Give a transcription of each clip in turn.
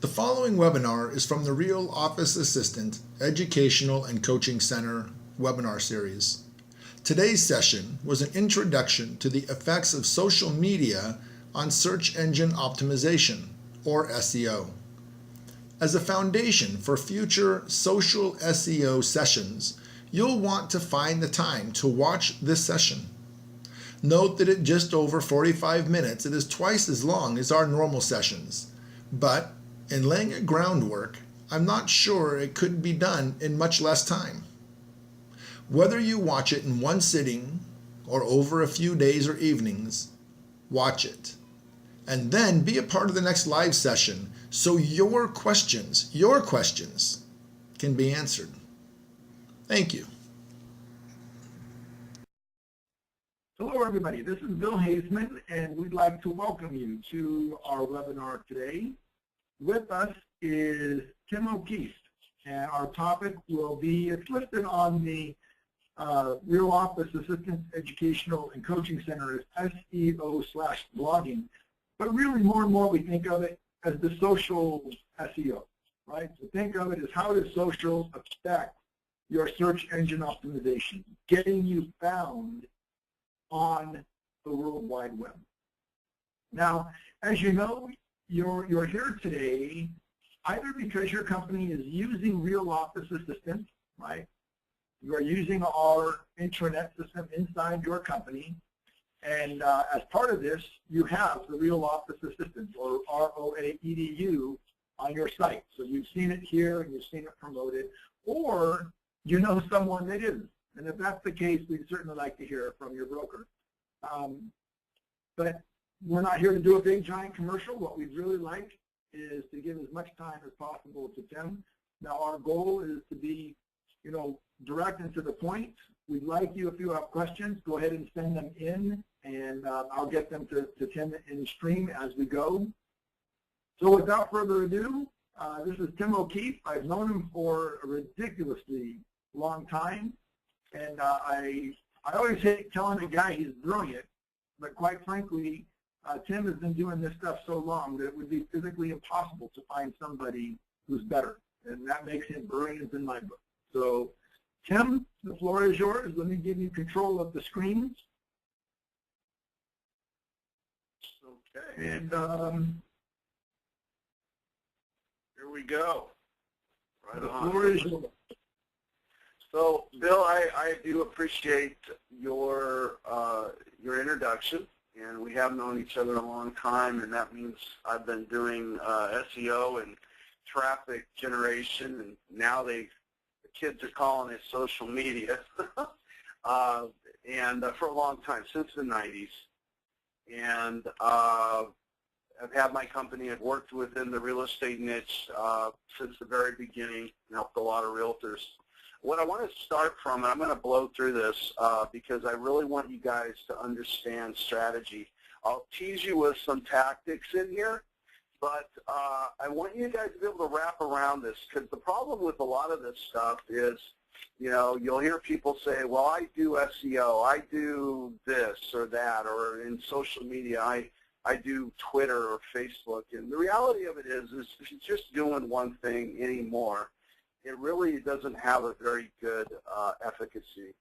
The following webinar is from the Real Office Assistant Educational and Coaching Center webinar series. Today's session was an introduction to the effects of social media on search engine optimization, or SEO. As a foundation for future social SEO sessions, you'll want to find the time to watch this session. Note that at just over 45 minutes, it is twice as long as our normal sessions, but in laying a groundwork, I'm not sure it could be done in much less time. Whether you watch it in one sitting or over a few days or evenings, watch it. And then be a part of the next live session so your questions can be answered. Thank you. Hello, everybody. This is Bill Haseman, and we'd like to welcome you to our webinar today. With us is Tim O'Keefe, and our topic will be, it's listed on the Real Office Assistant Educational and Coaching Center as SEO/blogging, but really more and more we think of it as the social SEO, right? So think of it as how does social affect your search engine optimization, getting you found on the World Wide Web. Now, as you know, you're here today either because your company is using Real Office Assistant, right? You are using our intranet system inside your company, and as part of this, you have the Real Office Assistant, or ROA-EDU, on your site. So you've seen it here and you've seen it promoted, or you know someone that isn't. And if that's the case, we'd certainly like to hear from your broker. But we're not here to do a big, giant commercial. What we'd really like is to give as much time as possible to Tim. Now, our goal is to be, direct and to the point. We'd like you, if you have questions, go ahead and send them in, and I'll get them to Tim in stream as we go. So without further ado, this is Tim O'Keefe. I've known him for a ridiculously long time, and I always hate telling a guy he's brilliant, but quite frankly, Tim has been doing this stuff so long that it would be physically impossible to find somebody who's better, and that makes him brilliant in my book. So, Tim, the floor is yours. Let me give you control of the screens. Okay. And here we go. Right the on. floor is yours. So, Bill, I do appreciate your introduction, and we have known each other a long time, and that means I've been doing SEO and traffic generation, and now the kids are calling it social media, and for a long time, since the 90s. And I've had my company. I've worked within the real estate niche since the very beginning and helped a lot of realtors. What I want to start from, and I'm going to blow through this because I really want you guys to understand strategy. I'll tease you with some tactics in here, but I want you guys to be able to wrap around this, because the problem with a lot of this stuff is, you'll hear people say, well, I do SEO, I do this or that, or in social media, I do Twitter or Facebook. And the reality of it is if you're just doing one thing anymore, it really doesn't have a very good efficacy.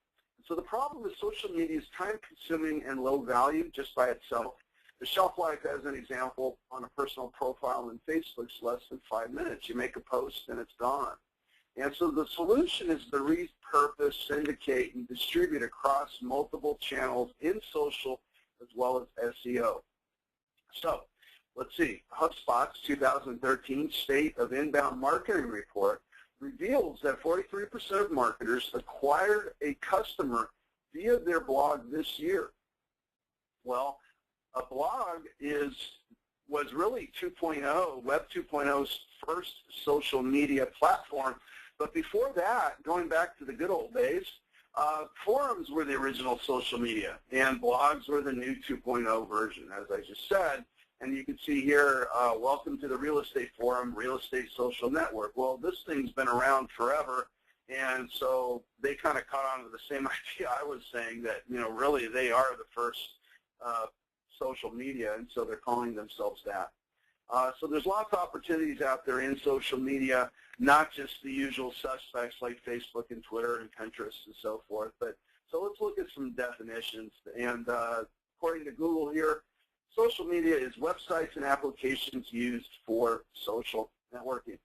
So the problem with social media is time-consuming and low value just by itself. The shelf life, as an example, on a personal profile in Facebook is less than 5 minutes. You make a post and it's gone. And so the solution is to repurpose, syndicate, and distribute across multiple channels in social as well as SEO. So let's see. HubSpot's 2013 State of Inbound Marketing Report reveals that 43% of marketers acquired a customer via their blog this year. Well, a blog was really 2.0, Web 2.0's first social media platform. But before that, going back to the good old days, forums were the original social media, and blogs were the new 2.0 version, as I just said. And you can see here, welcome to the Real Estate Forum, Real Estate Social Network. Well, this thing's been around forever, and so they kind of caught on to the same idea I was saying, that, really they are the first social media, and so they're calling themselves that. So there's lots of opportunities out there in social media, not just the usual suspects like Facebook and Twitter and Pinterest and so forth. But so let's look at some definitions. And according to Google here, social media is websites and applications used for social networking.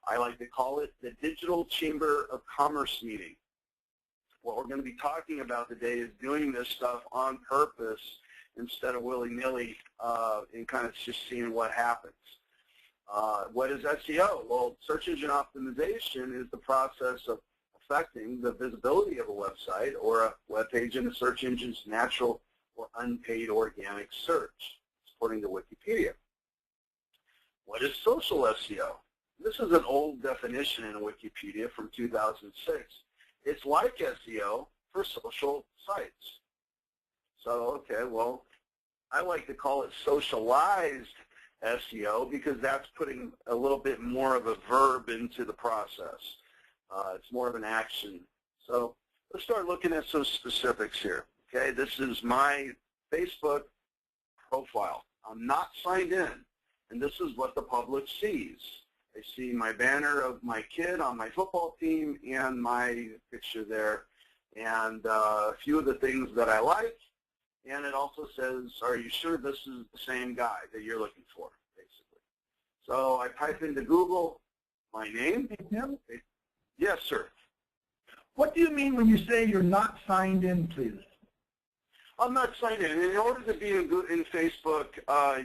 I like to call it the digital chamber of commerce meeting. What we're going to be talking about today is doing this stuff on purpose instead of willy-nilly and kind of just seeing what happens. What is SEO? Well, search engine optimization is the process of affecting the visibility of a website or a web page in a search engine's natural or unpaid organic search, according to Wikipedia. What is social SEO? This is an old definition in Wikipedia from 2006. It's like SEO for social sites. So, okay, well, I like to call it socialized SEO because that's putting a little bit more of a verb into the process. It's more of an action. So let's start looking at some specifics here. Okay, this is my Facebook profile. I'm not signed in, and this is what the public sees. They see my banner of my kid on my football team and my picture there, and a few of the things that I like. And it also says, are you sure this is the same guy that you're looking for, basically. So I type into Google my name. Hey, Tim, Yes, sir. what do you mean when you say you're not signed in, please? I'm not signed in. In order to be in Facebook,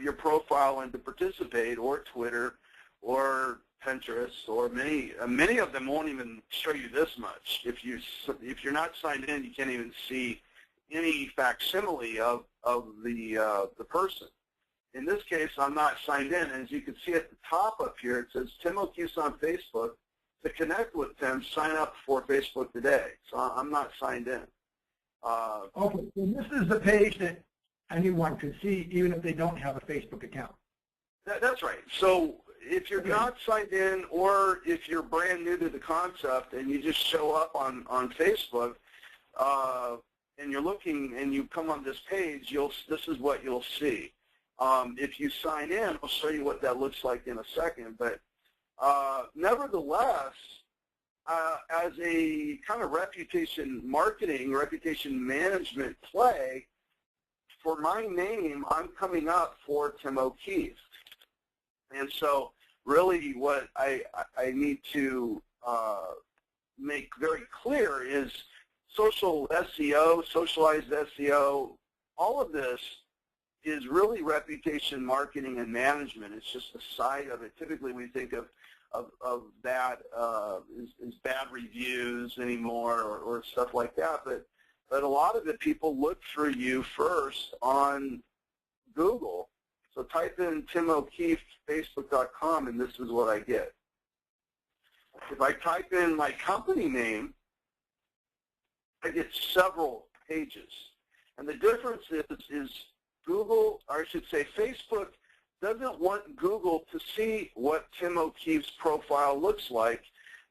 your profile and to participate, or Twitter, or Pinterest, or many of them won't even show you this much. If you're not signed in, you can't even see any facsimile of the person. In this case, I'm not signed in. As you can see at the top up here, it says Tim O'Keefe on Facebook. To connect with Tim, sign up for Facebook today. So I'm not signed in. Okay, so this is the page that anyone can see even if they don't have a Facebook account. That's right. So if you're not signed in, or if you're brand new to the concept and you just show up on Facebook, and you're looking and you come on this page, this is what you'll see. If you sign in, I'll show you what that looks like in a second. But nevertheless, as a kind of reputation marketing, reputation management play, for my name, I'm coming up for Tim O'Keefe. And so really what I need to make very clear is social SEO, socialized SEO, all of this is really reputation marketing and management. It's just a side of it. Typically we think of that as bad reviews anymore or stuff like that, but a lot of it, people look for you first on Google. So type in Tim O'Keefe, Facebook.com, and this is what I get. If I type in my company name, I get several pages. And the difference is Google, or I should say Facebook, doesn't want Google to see what Tim O'Keefe's profile looks like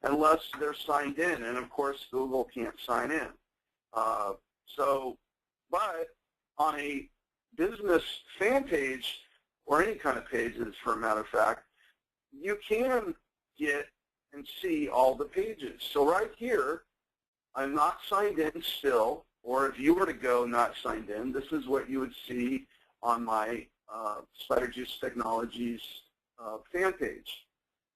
unless they're signed in. And of course, Google can't sign in. But on a business fan page, or any kind of pages for a matter of fact, you can get and see all the pages. So right here, I'm not signed in still, or if you were to go not signed in, this is what you would see on my Spider Juice Technologies fan page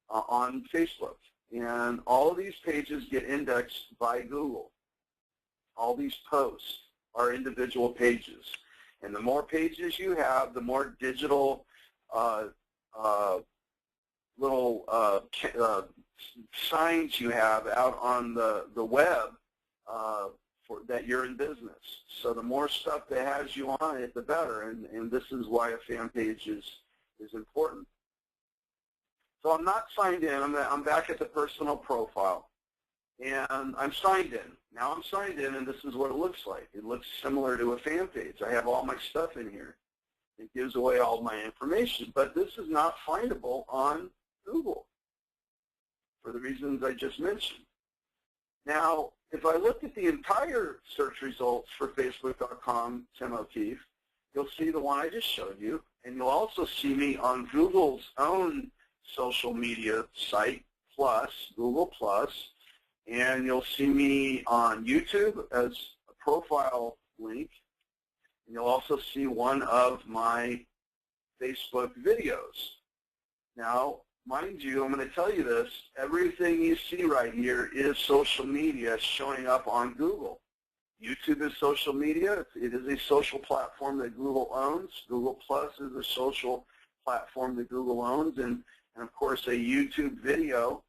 on Facebook. And all of these pages get indexed by Google. All these posts are individual pages. And the more pages you have, the more digital little signs you have out on the web that you're in business. So the more stuff that has you on it, the better. And this is why a fan page is important. So I'm not signed in. I'm back at the personal profile. And I'm signed in. Now I'm signed in, and this is what it looks like. It looks similar to a fan page. I have all my stuff in here. It gives away all my information. But this is not findable on Google for the reasons I just mentioned. Now, if I look at the entire search results for Facebook.com, Tim O'Keefe, you'll see the one I just showed you, and you'll also see me on Google's own social media site, Google Plus, and you'll see me on YouTube as a profile link, and you'll also see one of my Facebook videos. Now, mind you, I'm going to tell you this, everything you see right here is social media showing up on Google. YouTube is social media. It is a social platform that Google owns. Google Plus is a social platform that Google owns. And of course, a YouTube video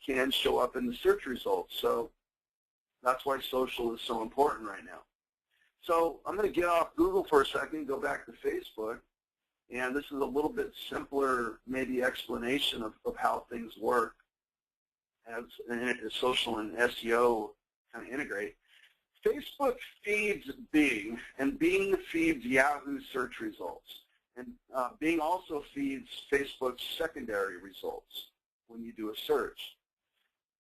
can show up in the search results. So that's why social is so important right now. So I'm going to get off Google for a second, go back to Facebook. And this is a little bit simpler, maybe, explanation of how things work as social and SEO kind of integrate. Facebook feeds Bing, and Bing feeds Yahoo search results. And Bing also feeds Facebook's secondary results when you do a search.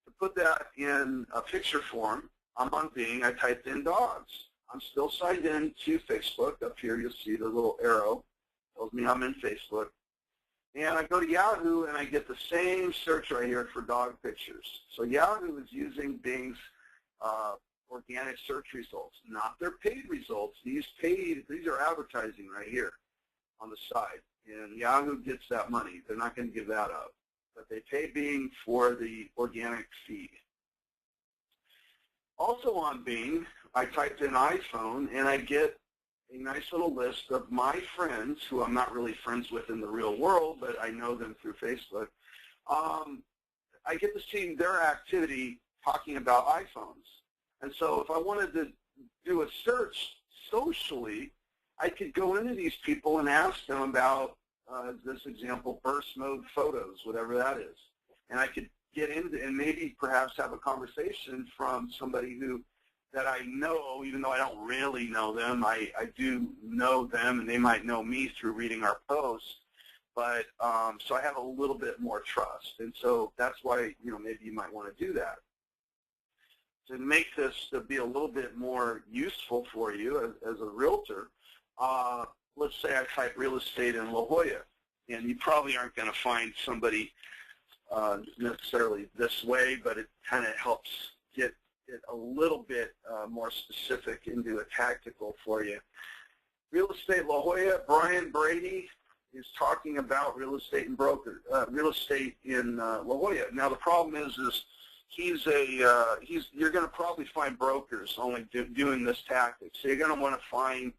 To put that in a picture form, I'm on Bing, I typed in dogs. I'm still signed in to Facebook. Up here you'll see the little arrow, tells me I'm in Facebook. And I go to Yahoo and I get the same search right here for dog pictures. So Yahoo is using Bing's organic search results, not their paid results. These are advertising right here on the side, and Yahoo gets that money. They're not going to give that up, but they pay Bing for the organic feed. Also on Bing, I typed in iPhone, and I get a nice little list of my friends, who I'm not really friends with in the real world, but I know them through Facebook. I get to see their activity talking about iPhones. And so if I wanted to do a search socially, I could go into these people and ask them about, this example, burst mode photos, whatever that is. And I could get into and maybe perhaps have a conversation from somebody that I know, even though I don't really know them. I do know them, and they might know me through reading our posts. But so I have a little bit more trust. And so that's why, maybe you might want to do that. To make this to be a little bit more useful for you as a realtor, let's say I type real estate in La Jolla, and you probably aren't going to find somebody necessarily this way, but it kind of helps get it a little bit more specific into a tactical for you. Real estate La Jolla, Brian Brady is talking about real estate in La Jolla. Now the problem is you're going to probably find brokers only doing this tactic. So you're going to want to find,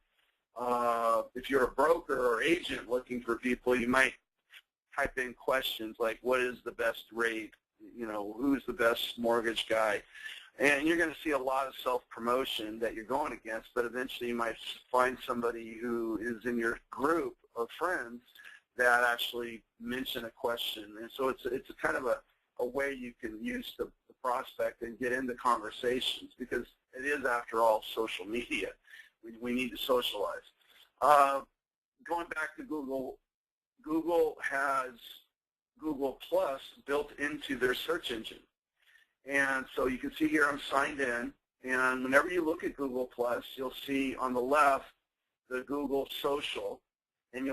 if you're a broker or agent looking for people, you might type in questions like, what is the best rate? Who's the best mortgage guy? And you're going to see a lot of self-promotion that you're going against, but eventually you might find somebody who is in your group of friends that actually mention a question. And so it's a kind of a way you can use the prospect and get into conversations, because it is, after all, social media. We need to socialize. Going back to Google, Google has Google Plus built into their search engine. And so you can see here I'm signed in, and whenever you look at Google Plus, you'll see on the left the Google Social, and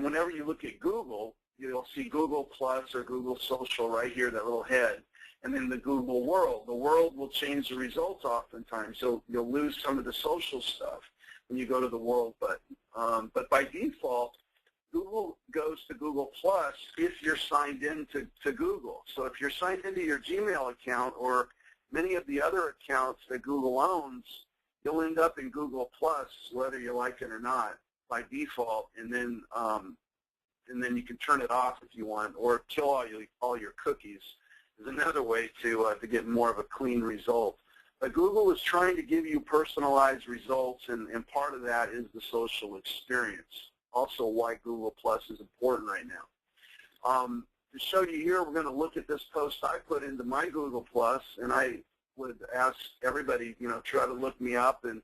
whenever you look at Google, you'll see Google Plus or Google Social right here, that little head, and then the Google World. The World will change the results oftentimes, so you'll lose some of the social stuff when you go to the World button. But by default, Google goes to Google Plus if you're signed in to Google. So if you're signed into your Gmail account or many of the other accounts that Google owns, you'll end up in Google Plus whether you like it or not by default, and then you can turn it off if you want, or kill all your cookies is another way to get more of a clean result. But Google is trying to give you personalized results, and part of that is the social experience. Also why Google Plus is important right now. To show you here, we're going to look at this post I put into my Google Plus, and I would ask everybody, try to look me up, and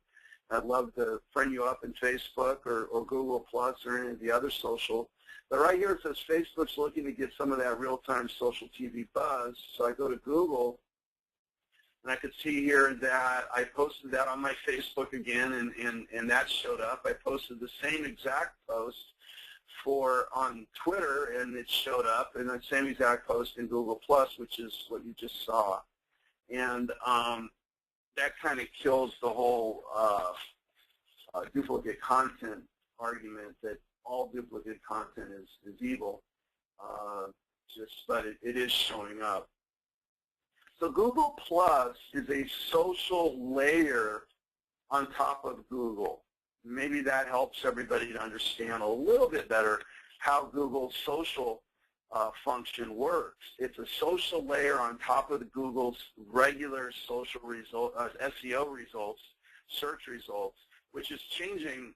I'd love to friend you up in Facebook or Google Plus or any of the other social. But right here it says Facebook's looking to get some of that real-time social TV buzz. So I go to Google, And I could see here that I posted that on my Facebook again, and that showed up. I posted the same exact post on Twitter, and it showed up, and the same exact post in Google+, which is what you just saw. And that kind of kills the whole duplicate content argument that all duplicate content is evil. But it is showing up. So Google Plus is a social layer on top of Google. Maybe that helps everybody to understand a little bit better how Google's social function works. It's a social layer on top of Google's regular social result, SEO results, search results, which is changing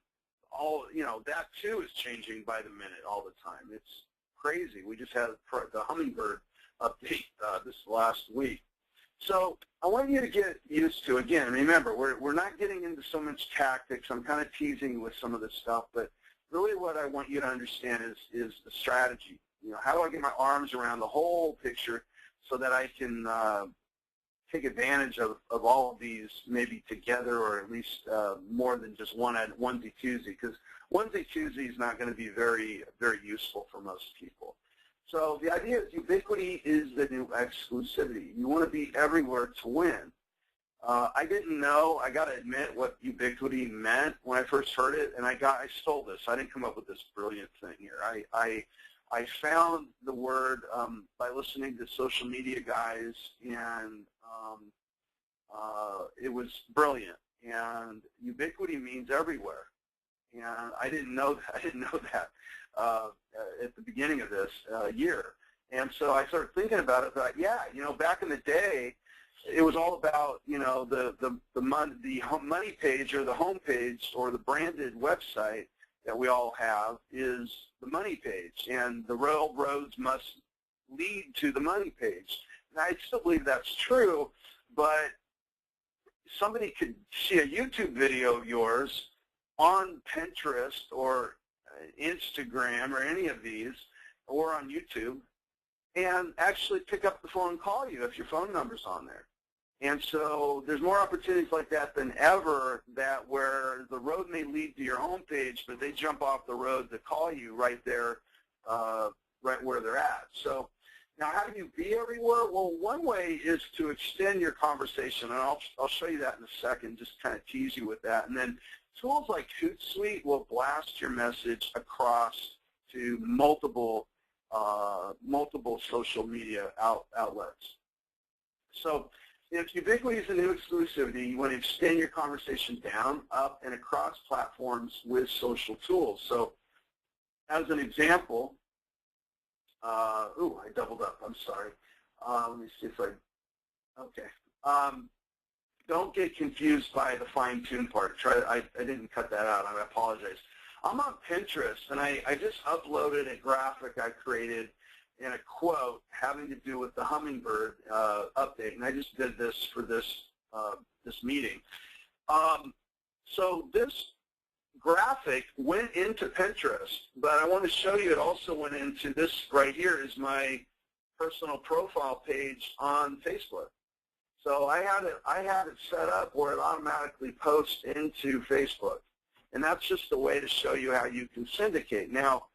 that too is changing by the minute all the time. It's crazy. We just had the Hummingbird update this last week. So I want you to get used to, again, remember, we're not getting into so much tactics. I'm kind of teasing with some of this stuff, but really what I want you to understand is the strategy. How do I get my arms around the whole picture so that I can take advantage of all of these maybe together, or at least more than just onesie-twosie, because onesie-twosie is not going to be very, very useful for most people. So the idea is ubiquity is the new exclusivity. You want to be everywhere to win. I didn't know, I got to admit, what ubiquity meant when I first heard it, and I stole this. I didn't come up with this brilliant thing here. I found the word by listening to social media guys, and it was brilliant. And ubiquity means everywhere. And I didn't know that. I didn't know that at the beginning of this year. And so I started thinking about it. Thought, yeah, back in the day, it was all about the money page, or the home page, or the branded website that we all have is the money page, and the roads must lead to the money page. And I still believe that's true, but somebody could see a YouTube video of yours on Pinterest or Instagram or any of these, or on YouTube, and actually pick up the phone and call you if your phone number's on there. And so there's more opportunities like that than ever, that where the road may lead to your homepage, but they jump off the road to call you right there, right where they're at. So now, how do you be everywhere? Well, one way is to extend your conversation, and I'll show you that in a second, just kind of tease you with that. And then tools like Hootsuite will blast your message across to multiple social media outlets. So if ubiquity is a new exclusivity, you want to extend your conversation down, up, and across platforms with social tools. So as an example, I doubled up. I'm sorry. Let me see if okay. Don't get confused by the fine-tune part. I didn't cut that out. I apologize. I'm on Pinterest, and I just uploaded a graphic I created in a quote having to do with the Hummingbird update, and I just did this for this meeting. So this graphic went into Pinterest, but I want to show you it also went into this right here is my personal profile page on Facebook. So I had it set up where it automatically posts into Facebook, and that's just a way to show you how you can syndicate. Now,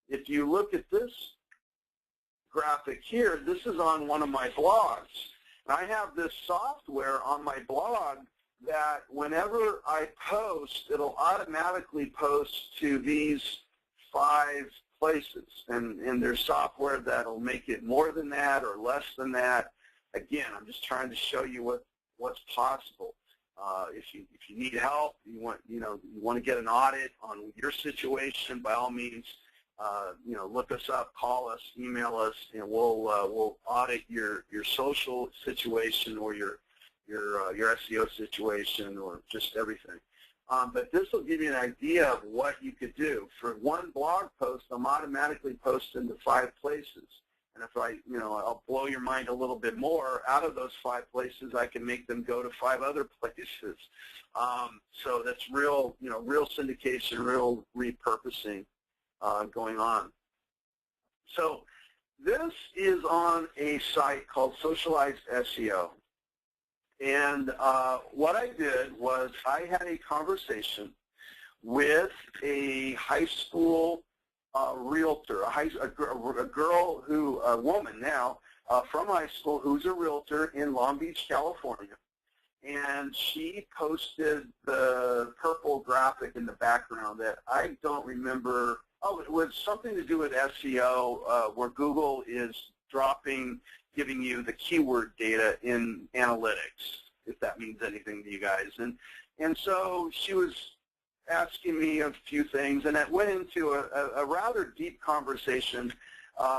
if you look at this graphic here, this is on one of my blogs. And I have this software on my blog that whenever I post, it'll automatically post to these 5 places. And there's software that'll make it more than that or less than that. Again, I'm just trying to show you what's possible. If you need help, you want to get an audit on your situation, by all means, look us up, call us, email us, and we'll audit your social situation or your SEO situation or just everything. But this will give you an idea of what you could do. For one blog post, I'm automatically posting to 5 places. And if I'll blow your mind a little bit more, out of those 5 places, I can make them go to 5 other places. So that's real syndication, real repurposing going on. So this is on a site called Socialized SEO. And what I did was I had a conversation with a high school realtor, a woman now from high school who's a realtor in Long Beach, California. And she posted the purple graphic in the background that I don't remember. Oh, it was something to do with SEO, where Google is giving you the keyword data in analytics, if that means anything to you guys. And so she was asking me a few things, and it went into a rather deep conversation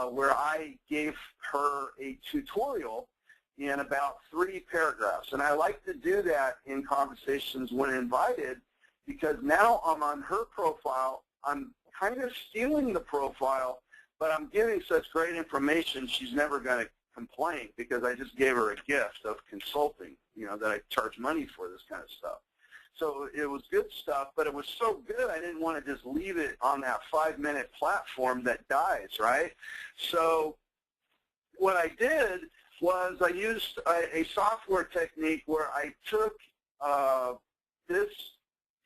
where I gave her a tutorial in about 3 paragraphs. And I like to do that in conversations when invited, because now I'm on her profile. I'm kind of stealing the profile, but I'm giving such great information she's never going to complain, because I just gave her a gift of consulting, that I charge money for this kind of stuff. So it was good stuff, but it was so good I didn't want to just leave it on that 5-minute platform that dies, right? So what I did was I used a software technique where I took this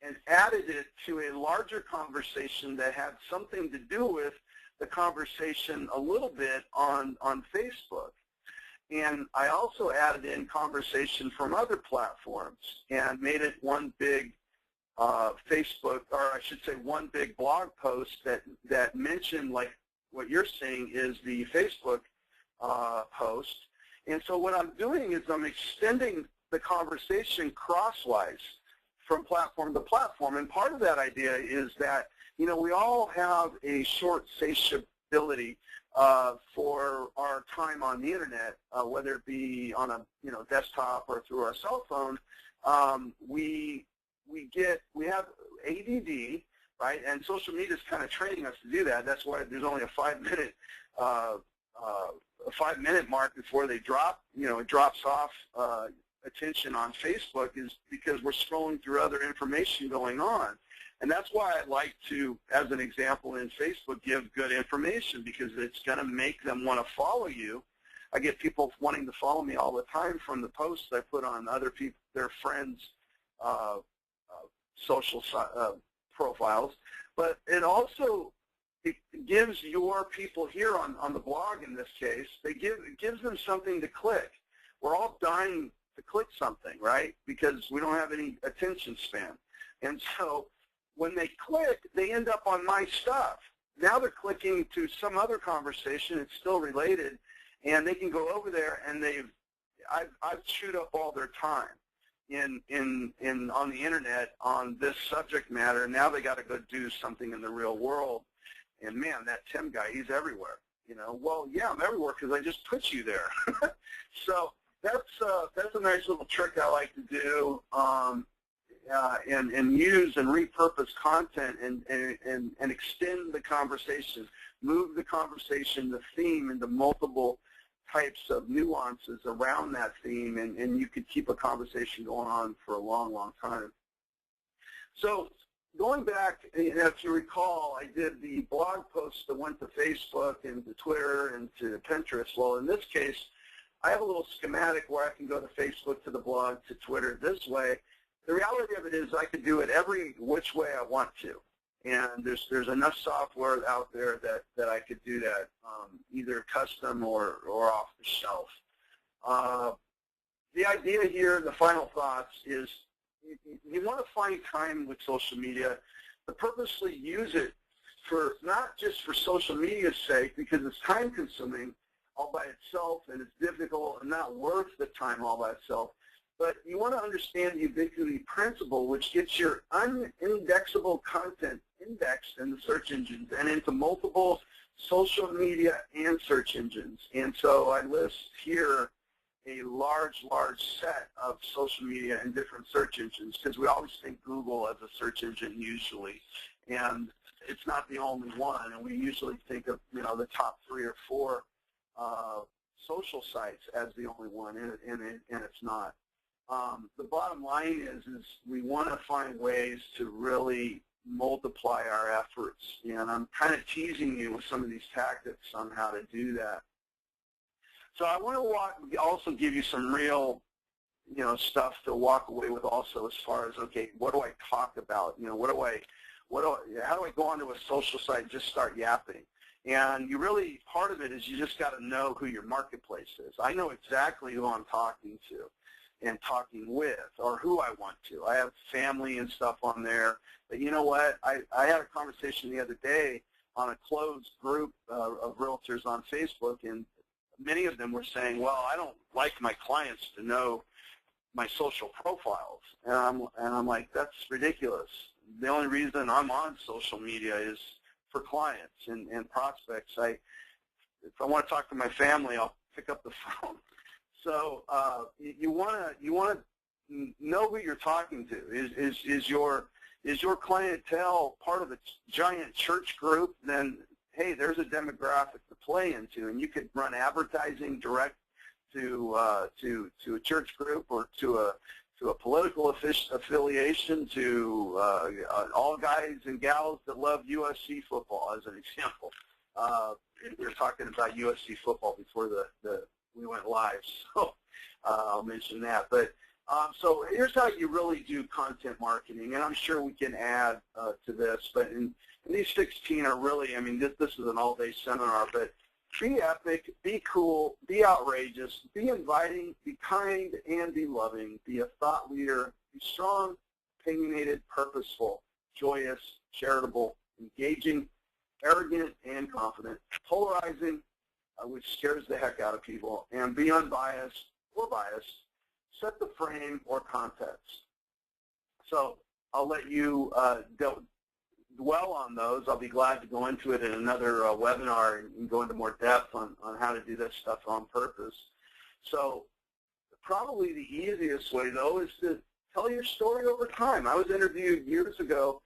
and added it to a larger conversation that had something to do with the conversation a little bit on Facebook. And I also added in conversation from other platforms and made it one big Facebook, or I should say one big blog post that mentioned, like what you're seeing is the Facebook post. And so what I'm doing is I'm extending the conversation crosswise from platform to platform. And part of that idea is that, we all have a short satiability for our time on the internet, whether it be on a desktop or through our cell phone. We have ADD, right? And social media is kind of training us to do that. That's why there's only a 5-minute mark before they drop. It drops off attention on Facebook, is because we're scrolling through other information going on. And that's why I like to, as an example in Facebook, give good information, because it's going to make them want to follow you. I get people wanting to follow me all the time from the posts I put on other people, their friends' social profiles. But it also gives your people here on the blog, in this case, it gives them something to click. We're all dying to click something, right? Because we don't have any attention span. And so when they click, they end up on my stuff. Now they're clicking to some other conversation. It's still related, and they can go over there, and I've chewed up all their time on the internet on this subject matter. Now they got to go do something in the real world. And man, that Tim guy, he's everywhere. Well, yeah, I'm everywhere because I just put you there. So that's a nice little trick I like to do. And use and repurpose content and extend the conversation, move the conversation, the theme, into multiple types of nuances around that theme, and you could keep a conversation going on for a long, long time. So going back, if you recall, I did the blog post that went to Facebook and to Twitter and to Pinterest. Well, in this case, I have a little schematic where I can go to Facebook, to the blog, to Twitter this way. The reality of it is I could do it every which way I want to, and there's enough software out there that I could do that, either custom or off the shelf. The idea here, the final thoughts, is you want to find time with social media to purposely use it for not just for social media's sake, because it's time consuming all by itself and it's difficult and not worth the time all by itself. But you want to understand the ubiquity principle, which gets your unindexable content indexed in the search engines and into multiple social media and search engines. And so I list here a large set of social media and different search engines, because we always think Google as a search engine usually, and it's not the only one. And we usually think of the top 3 or 4 social sites as the only one, and it's not. The bottom line is we want to find ways to really multiply our efforts, and I'm kind of teasing you with some of these tactics on how to do that. So I want to also give you some real stuff to walk away with also as far as, okay, what do I talk about? How do I go onto a social site and just start yapping? And part of it is you just got to know who your marketplace is. I know exactly who I'm talking to and talking with, or who I want to. I have family and stuff on there. But you know what? I had a conversation the other day on a closed group of realtors on Facebook, and many of them were saying, well, I don't like my clients to know my social profiles. And I'm like, that's ridiculous. The only reason I'm on social media is for clients and prospects. If I want to talk to my family, I'll pick up the phone. So you want to know who you're talking to. Is your clientele part of a giant church group? Then hey, there's a demographic to play into, and you could run advertising direct to a church group or to a political affiliation, to all guys and gals that love USC football, as an example. We were talking about USC football before we went live, so I'll mention that. But so here's how you really do content marketing, and I'm sure we can add to this. But and these 16 are really, I mean, this is an all-day seminar, but be epic, be cool, be outrageous, be inviting, be kind, and be loving. Be a thought leader. Be strong, opinionated, purposeful, joyous, charitable, engaging, arrogant, and confident, polarizing, which scares the heck out of people, and be unbiased or biased. Set the frame or context. So I'll let you dwell on those. I'll be glad to go into it in another webinar and go into more depth on how to do this stuff on purpose. So probably the easiest way, though, is to tell your story over time. I was interviewed years ago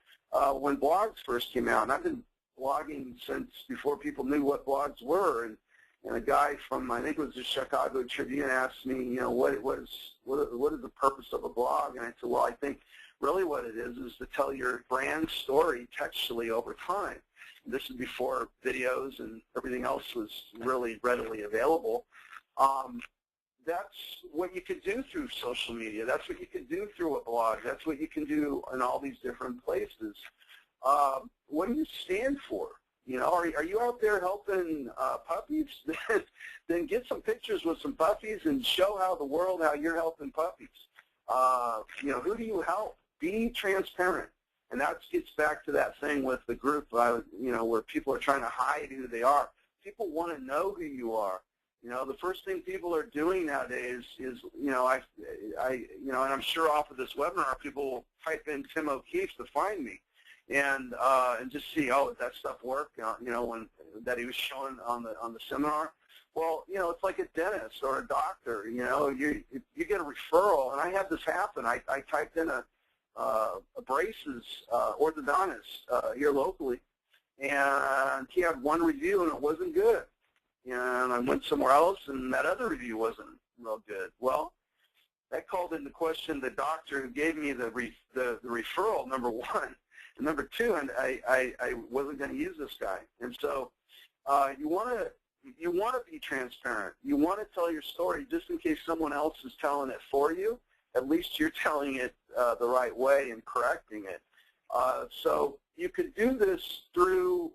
when blogs first came out, and I've been blogging since before people knew what blogs were. And a guy from, I think it was the Chicago Tribune, asked me, what is the purpose of a blog? And I said, well, I think really what it is to tell your brand story textually over time. This is before videos and everything else was really readily available. That's what you could do through social media. That's what you can do through a blog. That's what you can do in all these different places. What do you stand for? Are you out there helping puppies? Then get some pictures with some puppies and show the world how you're helping puppies. Who do you help? Be transparent. And that gets back to that thing with the group, where people are trying to hide who they are. People want to know who you are. The first thing people are doing nowadays is, and I'm sure off of this webinar, people will type in Tim O'Keefe to find me. And just see, oh, does that stuff work? That he was showing on the seminar. Well, it's like a dentist or a doctor. You get a referral, and I had this happen. I typed in a braces orthodontist here locally, and he had one review, and it wasn't good. And I went somewhere else, and that other review wasn't real good. Well, that called into question the doctor who gave me the referral, number one. And number two, and I wasn't going to use this guy. And so you want to be transparent. You want to tell your story just in case someone else is telling it for you. At least you're telling it the right way and correcting it. So you could do this through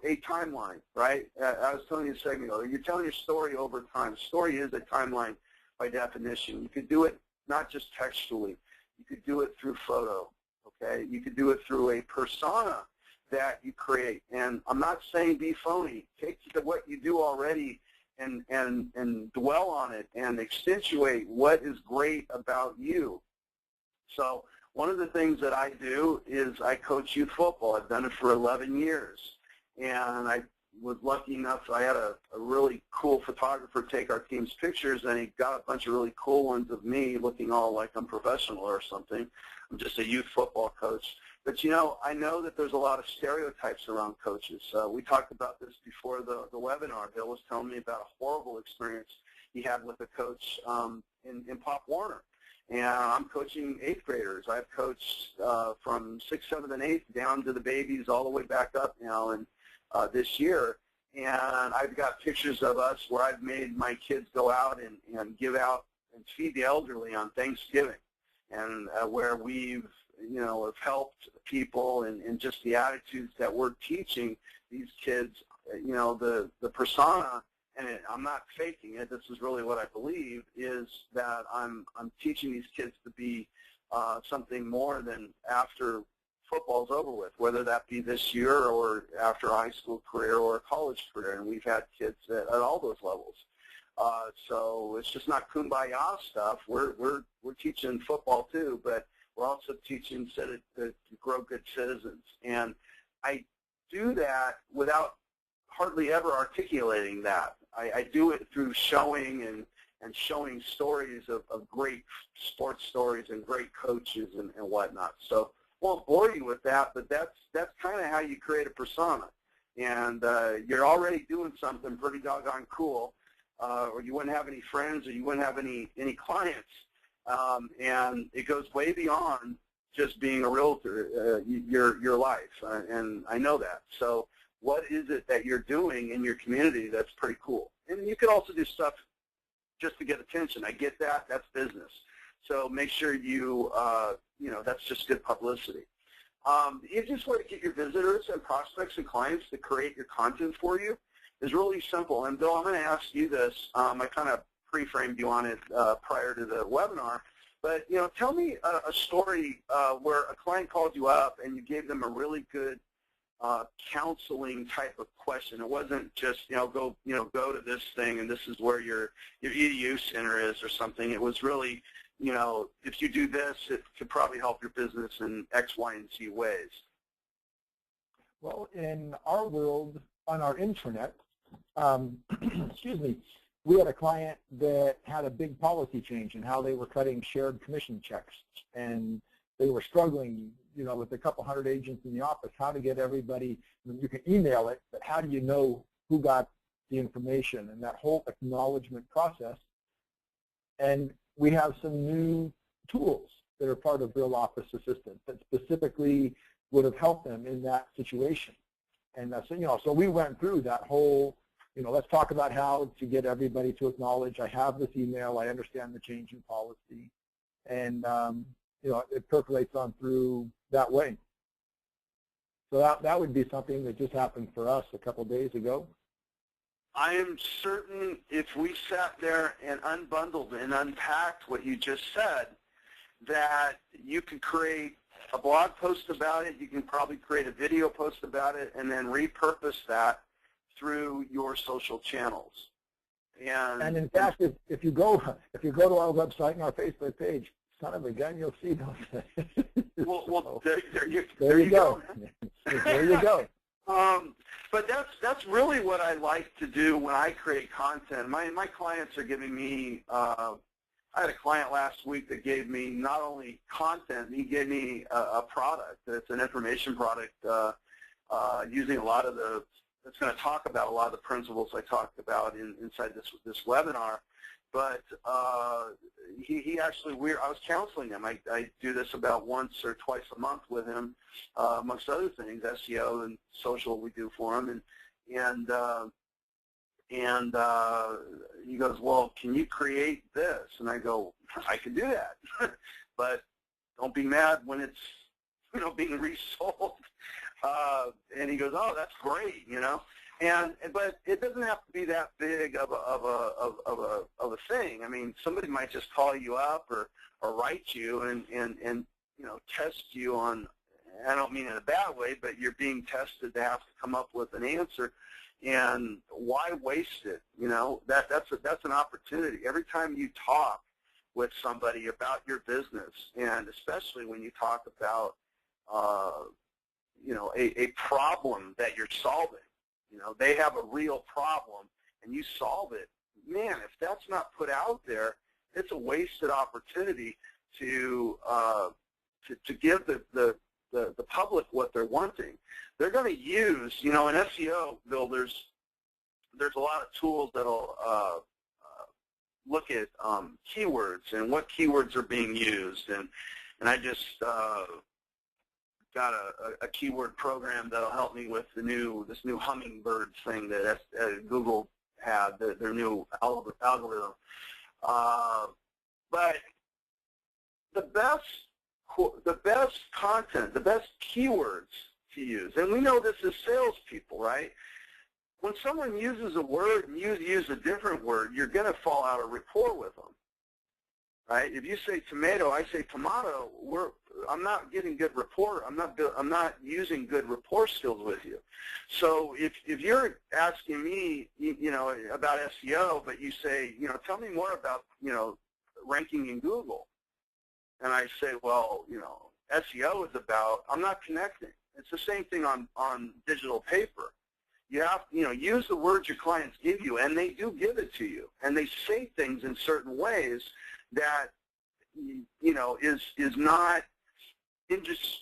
a timeline, right? I was telling you a second ago, you're telling your story over time. Story is a timeline by definition. You could do it not just textually. You could do it through photo. Okay, you could do it through a persona that you create, and I'm not saying be phony. Take what you do already and dwell on it and accentuate what is great about you. So one of the things that I do is I coach youth football. I've done it for 11 years, and I was lucky enough. I had a really cool photographer take our team's pictures, and he got a bunch of really cool ones of me looking all like I'm professional or something. I'm just a youth football coach. But, I know that there's a lot of stereotypes around coaches. We talked about this before the webinar. Bill was telling me about a horrible experience he had with a coach in Pop Warner. And I'm coaching 8th graders. I've coached from 6th, 7th, and 8th down to the babies all the way back up now and this year. And I've got pictures of us where I've made my kids go out and give out and feed the elderly on Thanksgiving, and where we've, have helped people and just the attitudes that we're teaching these kids, the persona, and I'm not faking it, this is really what I believe, is that I'm teaching these kids to be something more than after football's over with, whether that be this year or after a high school career or a college career, and we've had kids at all those levels. So it's just not kumbaya stuff. We're teaching football too, but we're also teaching to grow good citizens. And I do that without hardly ever articulating that. I do it through showing and showing stories of great sports stories and great coaches and whatnot. So I won't bore you with that, but that's kind of how you create a persona. And you're already doing something pretty doggone cool, or you wouldn't have any friends, or you wouldn't have any clients. And it goes way beyond just being a realtor, your life, and I know that. So what is it that you're doing in your community that's pretty cool? And you could also do stuff just to get attention. I get that. That's business. So make sure you, that's just good publicity. You just want to get your visitors and prospects and clients to create your content for you is really simple. And Bill, I'm going to ask you this. I kind of pre-framed you on it prior to the webinar. But, tell me a story where a client called you up and you gave them a really good counseling type of question. It wasn't just, go to this thing and this is where your EDU center is or something. It was really, if you do this, it could probably help your business in X, Y, and Z ways. Well, in our world, on our intranet, excuse me, we had a client that had a big policy change in how they were cutting shared commission checks, and they were struggling, with a couple hundred agents in the office, how to get everybody. You can email it, but how do you know who got the information, and that whole acknowledgement process. And we have some new tools that are part of Real Office Assistant that specifically would have helped them in that situation. And that's, so we went through that whole, let's talk about how to get everybody to acknowledge, I have this email, I understand the change in policy, and it percolates on through that way. So that would be something that just happened for us a couple days ago. I am certain if we sat there and unbundled and unpacked what you just said, that you could create a blog post about it, you can probably create a video post about it, and then repurpose that through your social channels. And in fact, if you go to our website and our Facebook page, son of a gun, you'll see those. Well, there you go. There you go. But that's really what I like to do when I create content. My clients are giving me. I had a client last week that gave me not only content, he gave me a product. It's an information product using a lot of the. It's going to talk about a lot of the principles I talked about inside this webinar. But he actually, I was counseling him. I do this about once or twice a month with him, amongst other things, SEO and social we do for him. And he goes, well, can you create this? And I go, I can do that, but don't be mad when it's being resold. And he goes, oh, that's great, but it doesn't have to be that big of a thing. I mean, somebody might just call you up or write you and test you on. I don't mean in a bad way, but you're being tested to have to come up with an answer. And why waste it? That's an opportunity. Every time you talk with somebody about your business, and especially when you talk about a problem that you're solving. They have a real problem and you solve it. Man, if that's not put out there, it's a wasted opportunity to give the public what they're wanting. They're going to use, in SEO, Bill, there's a lot of tools that'll look at keywords and what keywords are being used, and I just got a keyword program that'll help me with this new hummingbird thing that Google had, their new algorithm. But the best content, the best keywords to use, and we know this as salespeople, right? When someone uses a word and you use a different word, you're going to fall out of rapport with them, right? If you say tomato, I say tomato, I'm not getting good rapport. I'm not using good rapport skills with you. So if you're asking me, about SEO, but you say, tell me more about, ranking in Google, and I say, well, SEO is about, I'm not connecting. It's the same thing on digital paper. You have, use the words your clients give you, and they do give it to you, and they say things in certain ways that, is not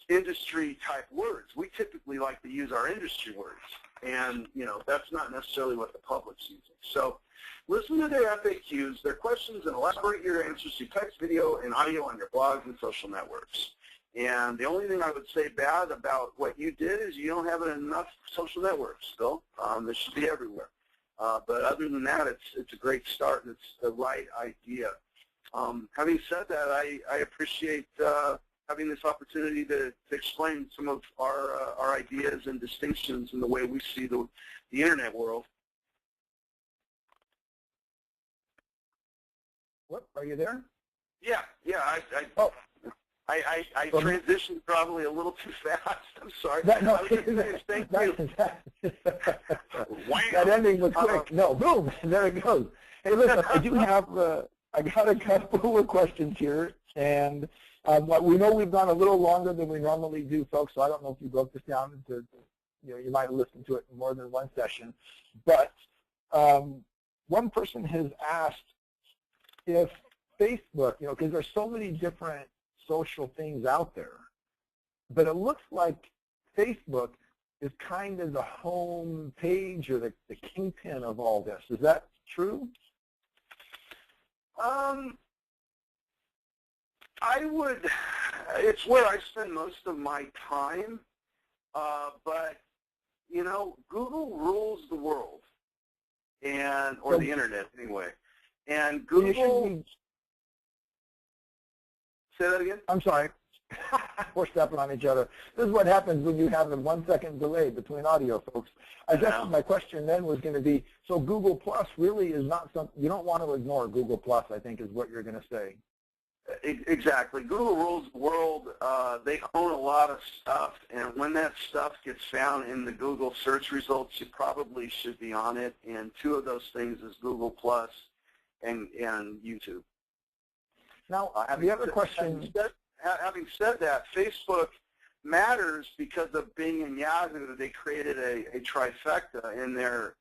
industry type words. We typically like to use our industry words, and that's not necessarily what the public's using. So listen to their FAQs, their questions, and elaborate your answers through text, video, and audio on your blogs and social networks. And the only thing I would say bad about what you did is you don't have enough social networks still. They should be everywhere. But other than that, it's a great start, and it's the right idea. Having said that, I appreciate having this opportunity to explain some of our ideas and distinctions in the way we see the internet world. What, are you there? Yeah. I transitioned probably a little too fast. I'm sorry. Thank you. That ending was quick. No, boom, there it goes. Hey, listen, I do have, I got a couple of questions here, and we know we've gone a little longer than we normally do, folks, so I don't know if you broke this down into, you might have listened to it in more than one session, but one person has asked if Facebook, because there's so many different social things out there, but it looks like Facebook is kind of the home page or the kingpin of all this. Is that true? It's where I spend most of my time, but, Google rules the world, or the internet anyway, and Google... Say that again? I'm sorry. We're stepping on each other. This is what happens when you have a 1 second delay between audio, folks. I guess my question then was going to be, so Google Plus really is not something, you don't want to ignore Google Plus, I think is what you're going to say. Exactly. Google rules the world. They own a lot of stuff, and when that stuff gets found in the Google search results, you probably should be on it, and two of those things is Google Plus and YouTube. Now, the other question... Having said that, Facebook matters because of Bing and Yahoo. They created a trifecta in their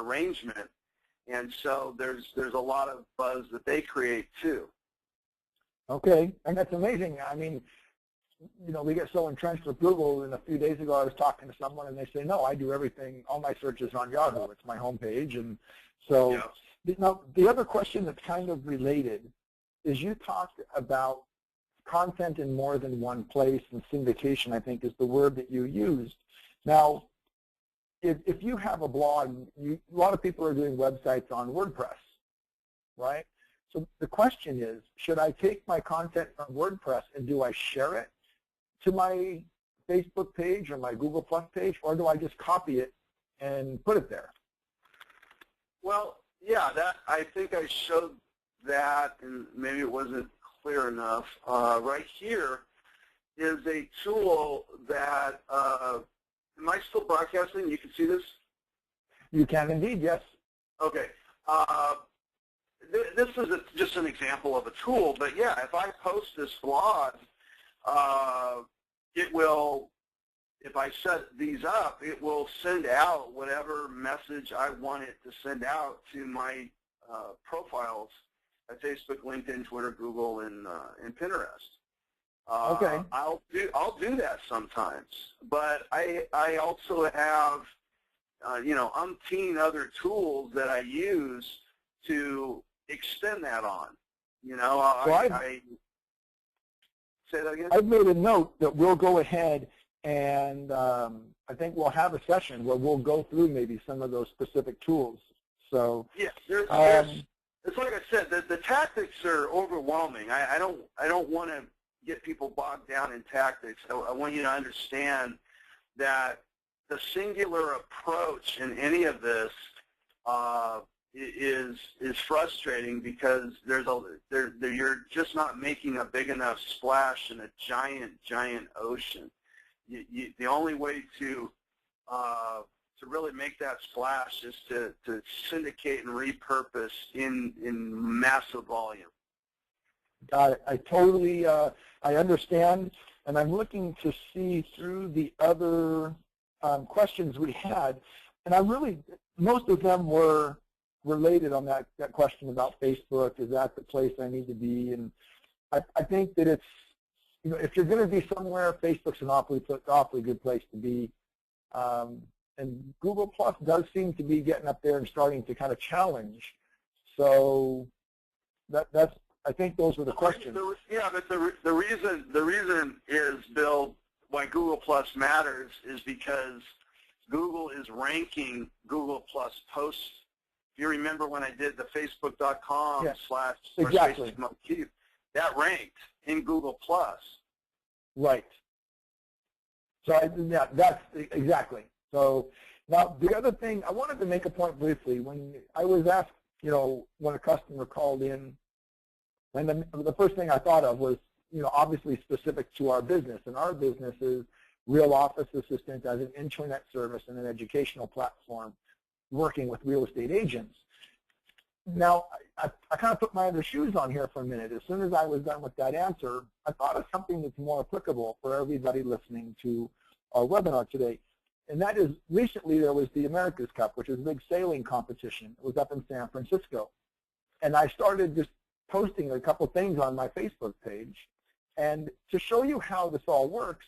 arrangement, and so there's a lot of buzz that they create too. Okay, and that's amazing. I mean, we get so entrenched with Google, and a few days ago I was talking to someone, and they say, no, I do everything, all my searches on Yahoo. It's my homepage, and so... Yeah. Now, the other question that's kind of related is you talked about content in more than one place, and syndication, I think, is the word that you used. Now, if you have a blog, a lot of people are doing websites on WordPress, right? So the question is, should I take my content from WordPress and do I share it to my Facebook page or my Google Plus page, or do I just copy it and put it there? Well, yeah, I think I showed that, and maybe it wasn't clear enough. Right here is a tool that, am I still broadcasting? You can see this? You can indeed, yes. Okay. This is just an example of a tool, but yeah, if I post this blog, it will, if I set these up, it will send out whatever message I want it to send out to my profiles at Facebook, LinkedIn, Twitter, Google, and Pinterest. Okay. I'll do that sometimes, but I also have umpteen other tools that I use to extend that on. I say that again. I've made a note that we'll go ahead and I think we'll have a session where we'll go through maybe some of those specific tools. So yeah, it's like I said, the tactics are overwhelming. I don't want to get people bogged down in tactics. I want you to understand that the singular approach in any of this is frustrating because you're just not making a big enough splash in a giant ocean. The only way to really make that splash is to syndicate and repurpose in massive volume. Got it. I totally I understand, and I'm looking to see through the other questions we had, and most of them were related on that question about Facebook. Is that the place I need to be? And I think that it's, if you're going to be somewhere, Facebook's an awfully good place to be. And Google Plus does seem to be getting up there and starting to kind of challenge. So I think those were the questions. Yeah, but the reason is, Bill, why Google Plus matters is because Google is ranking Google Plus posts. If you remember when I did the Facebook.com Yes, / exactly. Facebook, that ranked in Google Plus. Right. So yeah, that's exactly. So now the other thing, I wanted to make a point briefly. When I was asked, when a customer called in, and the first thing I thought of was, obviously specific to our business, and our business is Real Office Assistant as an intranet service and an educational platform working with real estate agents. Now, I kind of put my other shoes on here for a minute. As soon as I was done with that answer, I thought of something that's more applicable for everybody listening to our webinar today. And that is, recently there was the America's Cup, which is a big sailing competition. It was up in San Francisco. And I started just posting a couple things on my Facebook page. And to show you how this all works,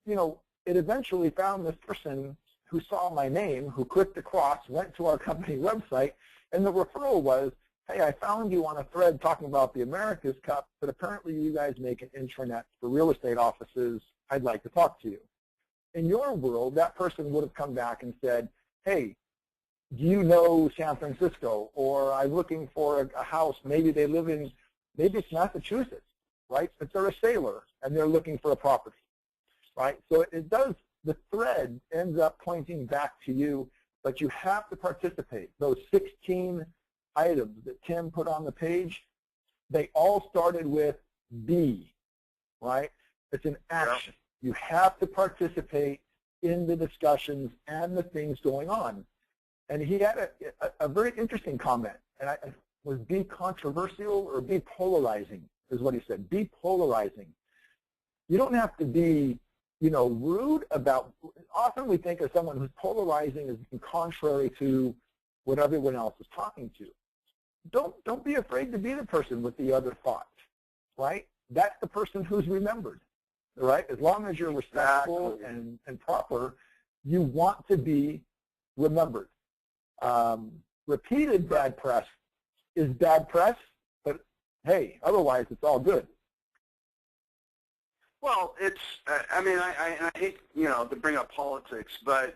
it eventually found this person who saw my name, who clicked across, went to our company website, and the referral was, hey, I found you on a thread talking about the America's Cup, but apparently you guys make an intranet for real estate offices. I'd like to talk to you. In your world, that person would have come back and said, hey, do you know San Francisco? Or I'm looking for a house. Maybe it's Massachusetts, right? But they're a sailor and they're looking for a property, right? So the thread ends up pointing back to you, but you have to participate. Those 16 items that Tim put on the page, they all started with B, right? It's an action. You have to participate in the discussions and the things going on. And he had a very interesting comment, and it was be controversial or be polarizing is what he said. Be polarizing. You don't have to be, rude about. Often we think of someone who's polarizing as being contrary to what everyone else is talking to. Don't be afraid to be the person with the other thought, right? That's the person who's remembered, right? As long as you're respectful and proper, you want to be remembered. Repeated bad press is bad press, but hey, otherwise it's all good. Well, I hate, to bring up politics, but,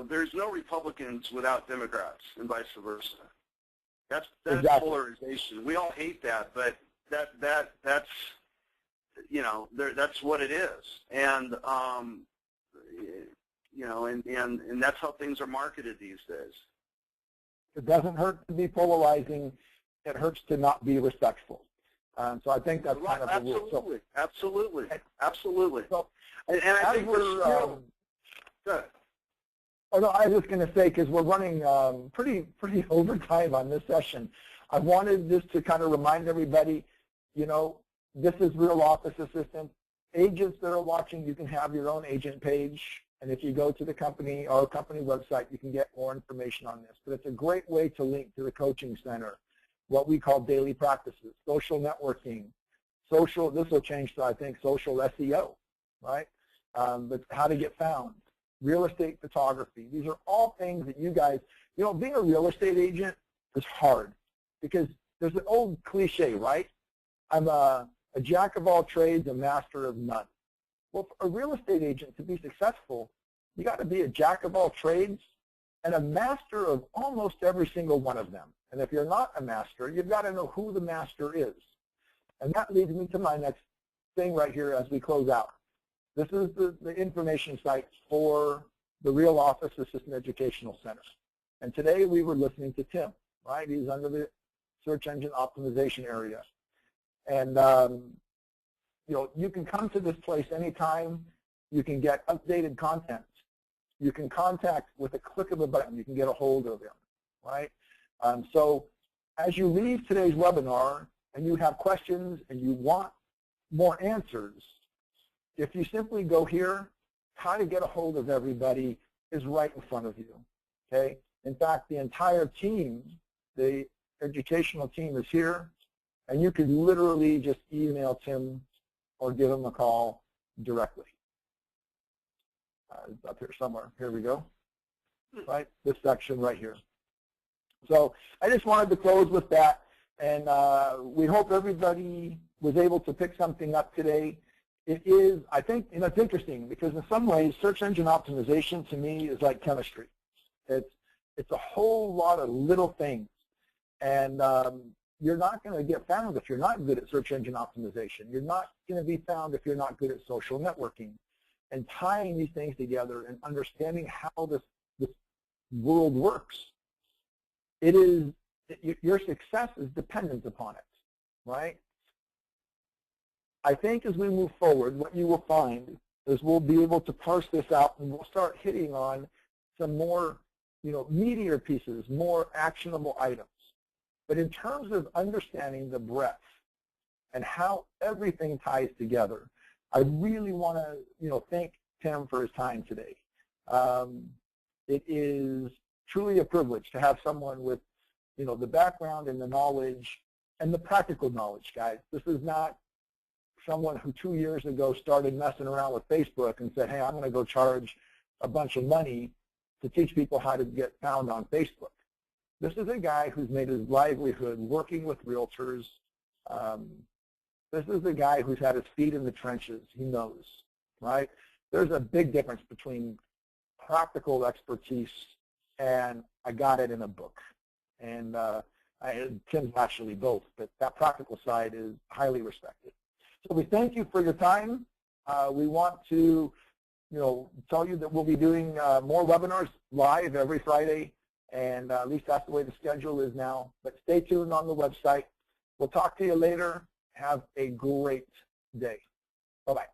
there's no Republicans without Democrats and vice versa. That's exactly. Polarization. We all hate that, but that's that's what it is. And, and that's how things are marketed these days. It doesn't hurt to be polarizing. It hurts to not be respectful. So I think that's kind of the rule. Absolutely. So, and I think we're good. Oh no, I was just going to say, because we're running pretty overtime on this session, I wanted just to kind of remind everybody, this is Real Office Assistant. Agents that are watching, you can have your own agent page. And if you go to the company or company website, you can get more information on this. But it's a great way to link to the coaching center, what we call daily practices, social networking, this will change to, I think, social SEO, right? But how to get found, real estate photography. These are all things that you guys, being a real estate agent is hard because there's an old cliche, right? I'm a jack of all trades, a master of none. Well, for a real estate agent to be successful, you got to be a jack of all trades and a master of almost every single one of them. And if you're not a master, you've got to know who the master is. And that leads me to my next thing right here as we close out. This is the information site for the Real Office Assistant Educational Center. And today we were listening to Tim, right? He's under the search engine optimization area. And, you know, you can come to this place anytime. You can get updated content. You can contact with a click of a button. You can get a hold of him, right? So as you leave today's webinar and you have questions and you want more answers, if you simply go here, how to get a hold of everybody is right in front of you, okay? In fact, the entire team, the educational team is here, and you could literally just email Tim or give him a call directly. It's up here somewhere. Here we go, right? This section right here. So I just wanted to close with that, and we hope everybody was able to pick something up today. It is, I think, you know, it's interesting because in some ways, search engine optimization to me is like chemistry. It's a whole lot of little things, and you're not going to get found if you're not good at search engine optimization. You're not going to be found if you're not good at social networking. And tying these things together and understanding how this world works, it is, your success is dependent upon it, right? I think as we move forward, what you will find is we'll be able to parse this out, and we'll start hitting on some more, you know, meatier pieces, more actionable items. But in terms of understanding the breadth and how everything ties together, I really want to, you know, thank Tim for his time today. It is truly a privilege to have someone with, you know, the background and the knowledge and the practical knowledge, guys. This is not someone who 2 years ago started messing around with Facebook and said, hey, I'm going to go charge a bunch of money to teach people how to get found on Facebook. This is a guy who's made his livelihood working with realtors. This is a guy who's had his feet in the trenches. He knows, right? There's a big difference between practical expertise and I got it in a book. And Tim's actually both, but that practical side is highly respected. So we thank you for your time. We want to, you know, tell you that we'll be doing more webinars live every Friday, and at least that's the way the schedule is now. But stay tuned on the website. We'll talk to you later. Have a great day. Bye-bye.